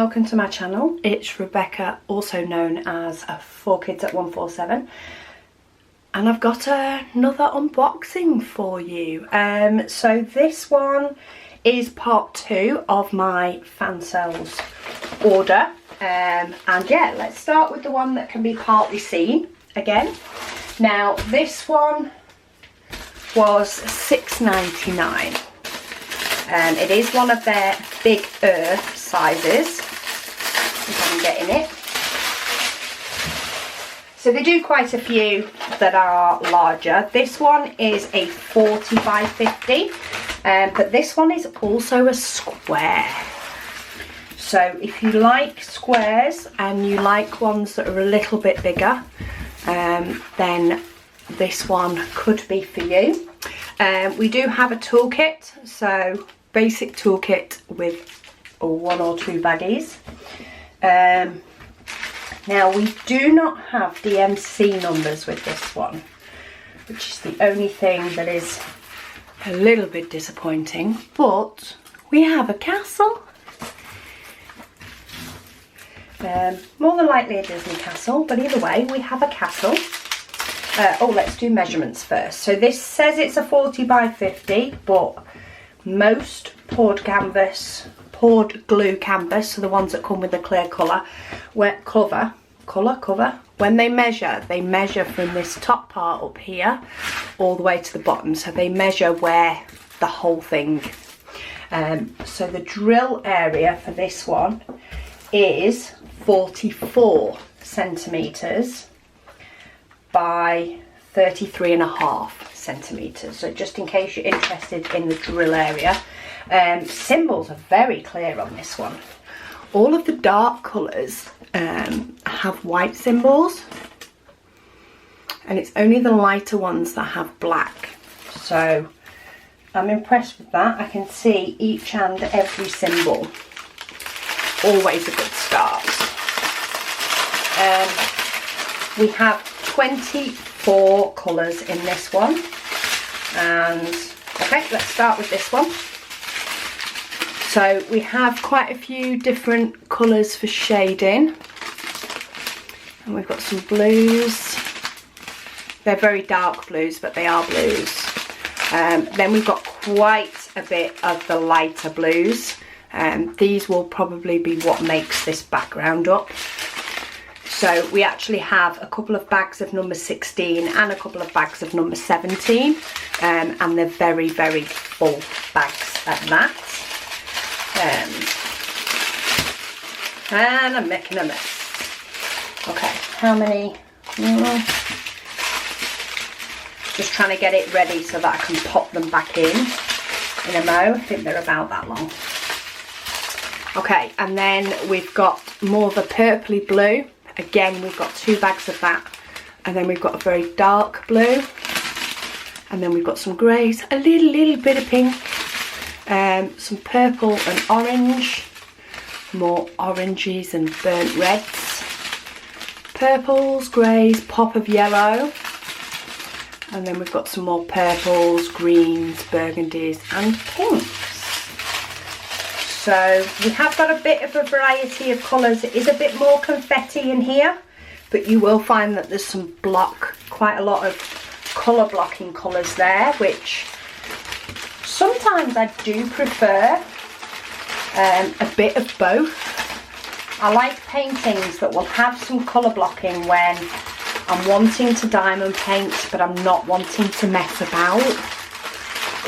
welcome to my channel. It's Rebecca, also known as 4Kids at 147, and I've got another unboxing for you. So this one is part 2 of my Fansells order, and yeah, let's start with the one that can be partly seen again. Now this one was $6.99. It is one of their big earth sizes, if I'm getting it. So they do quite a few that are larger. This one is a 40 by 50, but this one is also a square. So if you like squares and you like ones that are a little bit bigger, then this one could be for you. We do have a toolkit, so basic toolkit with 1 or 2 baggies. Now we do not have DMC numbers with this one, which is the only thing that is a little bit disappointing, but we have a castle. More than likely a Disney castle, but either way we have a castle. Oh, let's do measurements first. So this says it's a 40 by 50, but most poured glue canvas, so the ones that come with the clear colour, cover, when they measure from this top part up here all the way to the bottom, so they measure where the whole thing. So the drill area for this one is 44 centimetres by 33.5 centimetres. So just in case you're interested in the drill area, symbols are very clear on this one. All of the dark colours have white symbols, and it's only the lighter ones that have black. So I'm impressed with that. I can see each and every symbol. Always a good start. We have 24 colours in this one, and okay, let's start with this one. So we have quite a few different colours for shading, and we've got some blues. They're very dark blues, but they are blues. Then we've got quite a bit of the lighter blues. These will probably be what makes this background up. So we actually have a couple of bags of number 16 and a couple of bags of number 17, and they're very, very full bags at that. And I'm making a mess. Okay, how many? Just trying to get it ready so that I can pop them back in a mo. I think they're about that long. Okay, and then we've got more of a purpley blue. Again, we've got 2 bags of that, and then we've got a very dark blue, and then we've got some greys, a little bit of pink, some purple and orange, more oranges and burnt reds, purples, greys, pop of yellow, and then we've got some more purples, greens, burgundies and pinks. So we have got a bit of a variety of colours. It is a bit more confetti in here, but you will find that there's some quite a lot of colour blocking colours there, which sometimes I do prefer a bit of both. I like paintings that will have some colour blocking when I'm wanting to diamond paint, but I'm not wanting to mess about.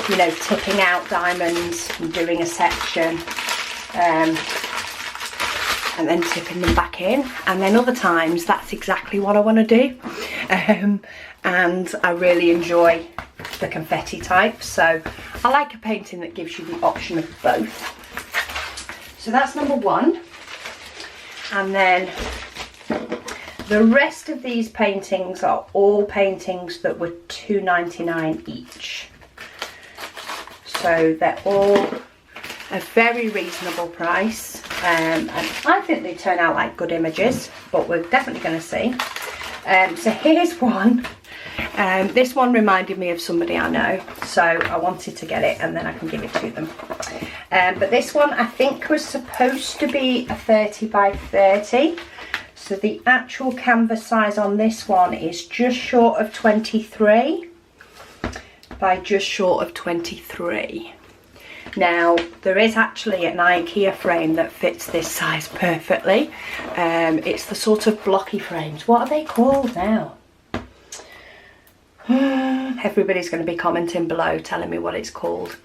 You know, tipping out diamonds and doing a section, and then tipping them back in, and then other times that's exactly what I want to do, and I really enjoy the confetti type, so I like a painting that gives you the option of both. So that's number 1, and then the rest of these paintings are all paintings that were $2.99 each. So they're all a very reasonable price, and I think they turn out like good images, but we're definitely going to see. So here's one, This one reminded me of somebody I know, so I wanted to get it and then I can give it to them. But this one I think was supposed to be a 30 by 30. So the actual canvas size on this one is just short of 23 by just short of 23. Now, there is actually an IKEA frame that fits this size perfectly. It's the sort of blocky frames. What are they called now? Everybody's going to be commenting below telling me what it's called.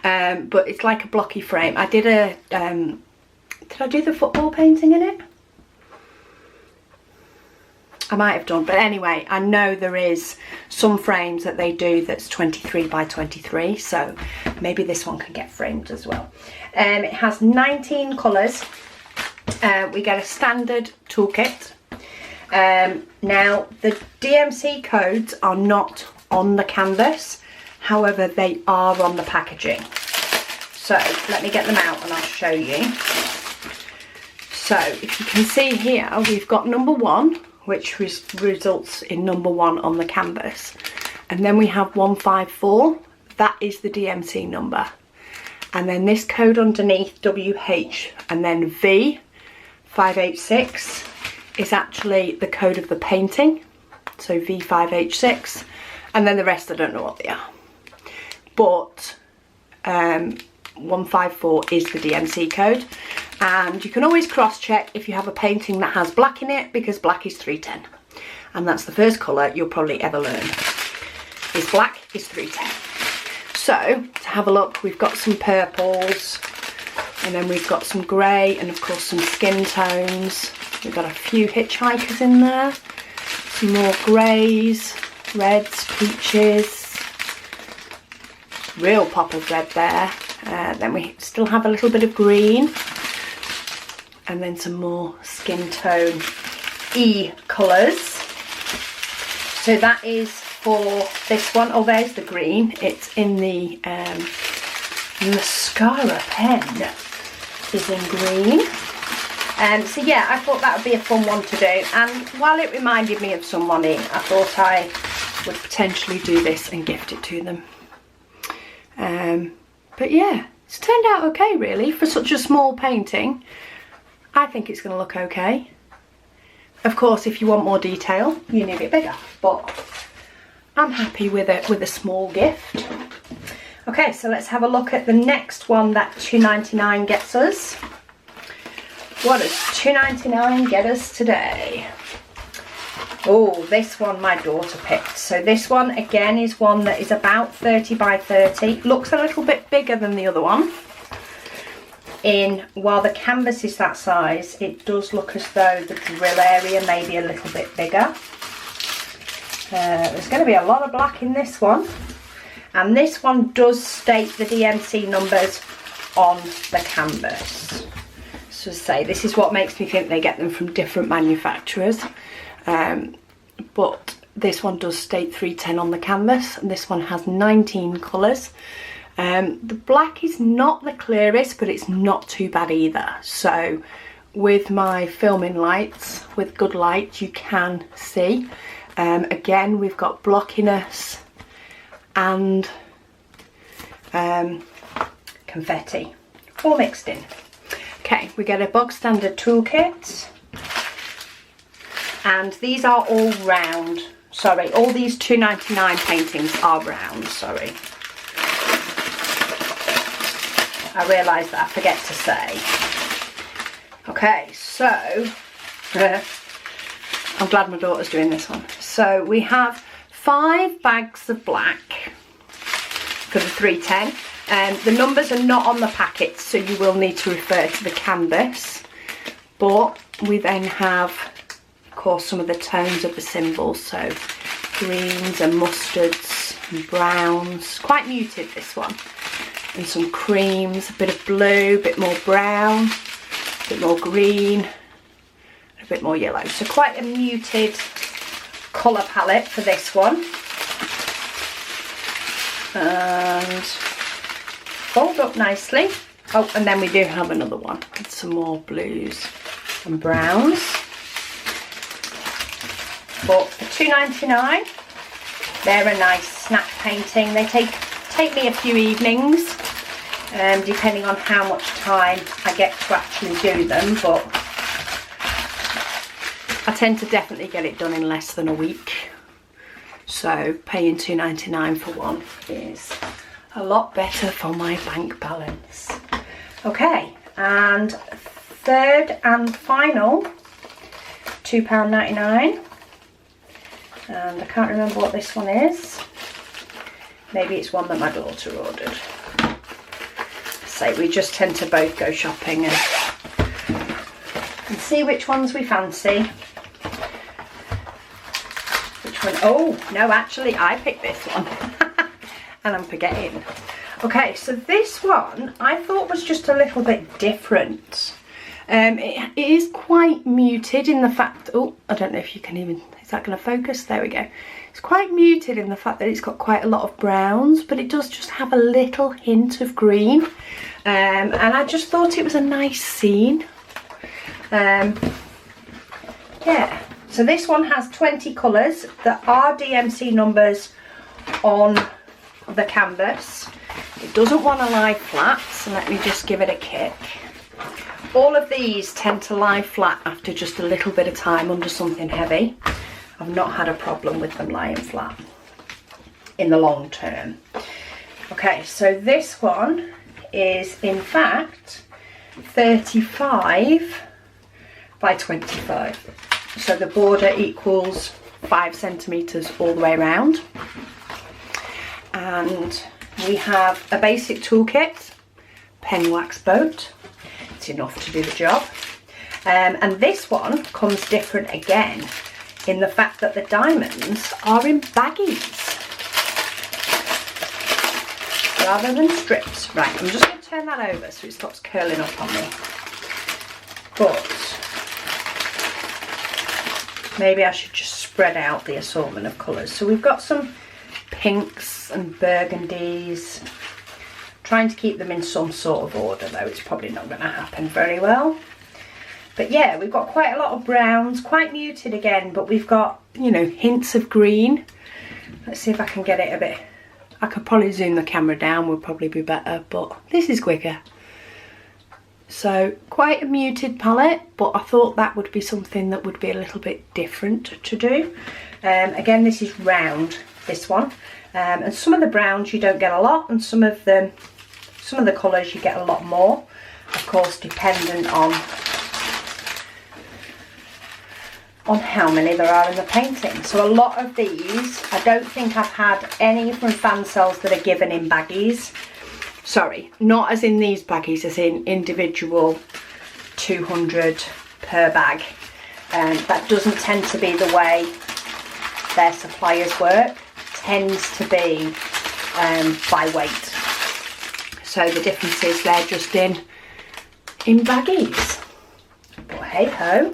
But it's like a blocky frame. I did a... did I do the football painting in it? I might have done, but anyway, I know there is some frames that they do that's 23 by 23, so maybe this one can get framed as well. It has 19 colours. We get a standard toolkit. Now, the DMC codes are not on the canvas, however, they are on the packaging. So, let me get them out and I'll show you. So, if you can see here, we've got number 1, which results in number 1 on the canvas. And then we have 154, that is the DMC number. And then this code underneath, WH, and then V586 is actually the code of the painting. So V5H6, and then the rest I don't know what they are. But 154 is the DMC code. And you can always cross-check if you have a painting that has black in it, because black is 310. And that's the first colour you'll probably ever learn. Is black is 310. So, to have a look, we've got some purples, and then we've got some grey, and of course some skin tones. We've got a few hitchhikers in there. Some more greys, reds, peaches. Real pop of red there. Then we still have a little bit of green. And then some more skin tone E colours. So that is for this one. Oh, there's the green. It's in the mascara pen is in green. So yeah, I thought that would be a fun one to do. And while it reminded me of somebody, I thought I would potentially do this and gift it to them. But yeah, it's turned out okay really for such a small painting. I think it's going to look okay. Of course, if you want more detail, you need it bigger, but I'm happy with it with a small gift. Okay, so let's have a look at the next one that $2.99 gets us. What does $2.99 get us today? Oh, this one my daughter picked. So this one again is one that is about 30 by 30. Looks a little bit bigger than the other one. While the canvas is that size, it does look as though the drill area may be a little bit bigger. There's going to be a lot of black in this one. And this one does state the DMC numbers on the canvas. So say, this is what makes me think they get them from different manufacturers. But this one does state 310 on the canvas, and this one has 19 colours. The black is not the clearest, but it's not too bad either. So with my filming lights, with good light, you can see. Again, we've got blockiness and confetti all mixed in. Okay, we get a bog standard toolkit, and these are all round. Sorry, all these $2.99 paintings are round, sorry. I realise that I forget to say. Okay, so I'm glad my daughter's doing this one. So we have 5 bags of black for the 310. The numbers are not on the packet, so you will need to refer to the canvas. But we then have, of course, some of the tones of the symbols. So greens and mustards and browns. Quite muted, this one. And some creams, a bit of blue, a bit more brown, a bit more green, a bit more yellow. So quite a muted colour palette for this one. And fold up nicely. Oh, and then we do have another one with some more blues and browns. But for $2.99, They're a nice snack painting. They take me a few evenings, depending on how much time I get to actually do them, but I tend to definitely get it done in less than a week. So paying £2.99 for one is a lot better for my bank balance. Okay, and third and final, £2.99. And I can't remember what this one is. Maybe it's one that my daughter ordered. So we just tend to both go shopping and see which ones we fancy. Which one? Oh, no, actually I picked this one. And I'm forgetting. Okay, so this one I thought was just a little bit different. It is quite muted in the fact, oh, I don't know if you can even, is that going to focus? There we go. It's quite muted in the fact that it's got quite a lot of browns, but it does just have a little hint of green. And I just thought it was a nice scene. Yeah, so this one has 20 colours. There are DMC numbers on the canvas. It doesn't want to lie flat, so let me just give it a kick. All of these tend to lie flat after just a little bit of time under something heavy. I've not had a problem with them lying flat in the long term. Okay, so this one is in fact 35 by 25. So the border equals 5 centimetres all the way around. And we have a basic toolkit, pen wax boat. Enough to do the job, and this one comes different again in the fact that the diamonds are in baggies rather than strips. Right, I'm just going to turn that over so it stops curling up on me, but maybe I should just spread out the assortment of colours. So we've got some pinks and burgundies. Trying to keep them in some sort of order though, it's probably not going to happen very well. But yeah, we've got quite a lot of browns, quite muted again, but we've got, you know, hints of green. Let's see if I can get it a bit. I could probably zoom the camera down, would probably be better, but this is quicker. So quite a muted palette, but I thought that would be something that would be a little bit different to do. Again, this is round, this one. And some of the browns you don't get a lot, and some of the colours you get a lot more, of course dependent on how many there are in the painting. So a lot of these, I don't think I've had any from Fansells that are given in baggies. Sorry, not as in these baggies, as in individual 200 per bag. That doesn't tend to be the way their suppliers work. Tends to be by weight. So the difference is they're just in baggies. But hey ho,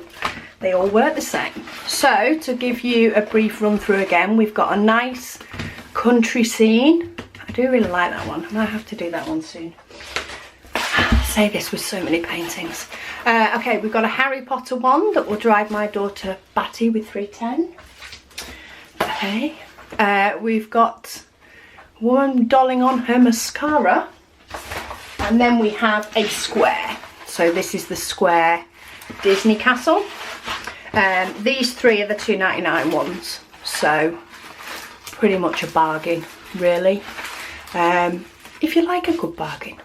they all work the same. So to give you a brief run through again, we've got a nice country scene. I do really like that one. I might have to do that one soon. I say this with so many paintings. Okay, we've got a Harry Potter one that will drive my daughter batty with 310. Okay. We've got one dolling on her mascara, and then we have a square. So this is the square Disney castle. These three are the £2.99 ones, so pretty much a bargain really, if you like a good bargain.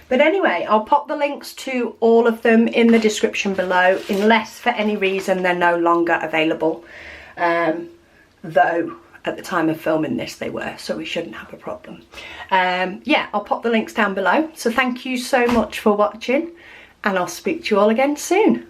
But anyway, I'll pop the links to all of them in the description below, unless for any reason they're no longer available, though at the time of filming this they were, so we shouldn't have a problem. Yeah, I'll pop the links down below. So thank you so much for watching, and I'll speak to you all again soon.